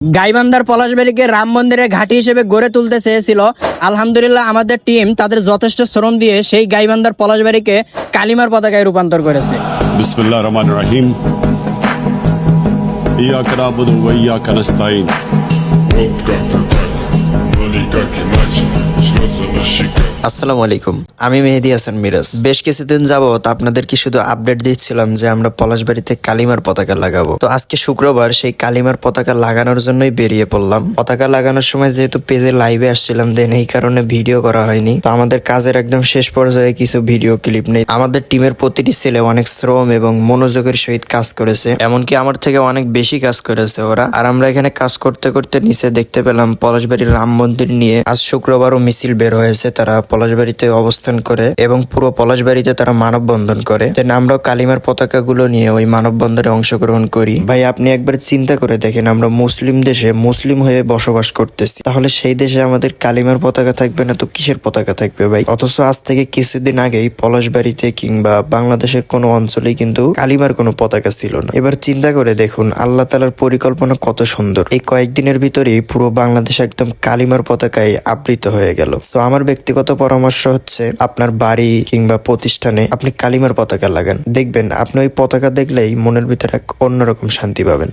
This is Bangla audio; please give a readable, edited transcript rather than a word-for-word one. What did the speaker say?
গাইবান্ধার পলাশবাড়িকে রাম মন্দিরের ঘাঁটি হিসেবে গড়ে তুলতে চেয়েছিল। আলহামদুলিল্লাহ আমাদের টিম তাদের যথেষ্ট শ্রম দিয়ে সেই গাইবান্ধার পলাশবাড়িকে কালিমার পতাকায় রূপান্তর করেছে। বিসমিল্লাহির রহমানির রহিম। ইয়াকা না'বুদু ওয়া ইয়াকা নাস্তাঈন। আসসালামু আলাইকুম, আমি মেহেদী হাসান মিরাজ। বেশ কিছুদিন যাবত আপনাদেরকে শুধু আপডেট দিচ্ছিলাম যে আমরা পলাশবাড়িতে কালিমার পতাকা লাগাবো। তো আজকে শুক্রবার সেই কালিমার পতাকা লাগানোর জন্যই বেরিয়ে পড়লাম। পতাকা লাগানোর সময় যেহেতু পেজে লাইভে আসছিলাম, দেন এই কারণে ভিডিও করা হয়নি। তো আমাদের কাজের একদম শেষ পর্যায়ে কিছু ভিডিও ক্লিপ নেই। আমাদের টিমের প্রতিটি ছেলে অনেক শ্রম এবং মনোযোগের সহিত কাজ করেছে, এমনকি আমার থেকে অনেক বেশি কাজ করেছে ওরা। আর আমরা এখানে কাজ করতে করতে নিচে দেখতে পেলাম পলাশবাড়ির রাম মন্দির নিয়ে আজ শুক্রবারও মিছিল বের হয়েছে। তারা পলাশবাড়িতে অবস্থান করে এবং পুরো পলাশবাড়িতে তারা মানববন্ধন করে। আমরাও কালিমার পতাকা গুলো নিয়ে ওই মানববন্ধনে অংশগ্রহণ করি। ভাই, আপনি একবার চিন্তা করে দেখেন, আমরা মুসলিম দেশে মুসলিম হয়ে বসবাস করতেছি, তাহলে সেই দেশে আমাদের কালিমার পতাকা থাকবে না তো কিসের পতাকা থাকবে ভাই? অথচ আজ থেকে কিছুদিন আগেই পলাশবাড়িতে কিংবা বাংলাদেশের কোনো অঞ্চলেই কিন্তু কালিমার কোনো পতাকা ছিল না। এবার চিন্তা করে দেখুন আল্লাহ তাআলার পরিকল্পনা কত সুন্দর। এই কয়েকদিনের ভিতরেই পুরো বাংলাদেশ একদম কালিমার পতাকায় আবৃত হয়ে গেল। তো আমার ব্যক্তিগত পরামর্শ হচ্ছে, আপনার বাড়ি কিংবা প্রতিষ্ঠানে আপনি কালিমার পতাকা লাগান। দেখবেন আপনি ওই পতাকা দেখলেই মনের ভিতরে এক অন্যরকম শান্তি পাবেন।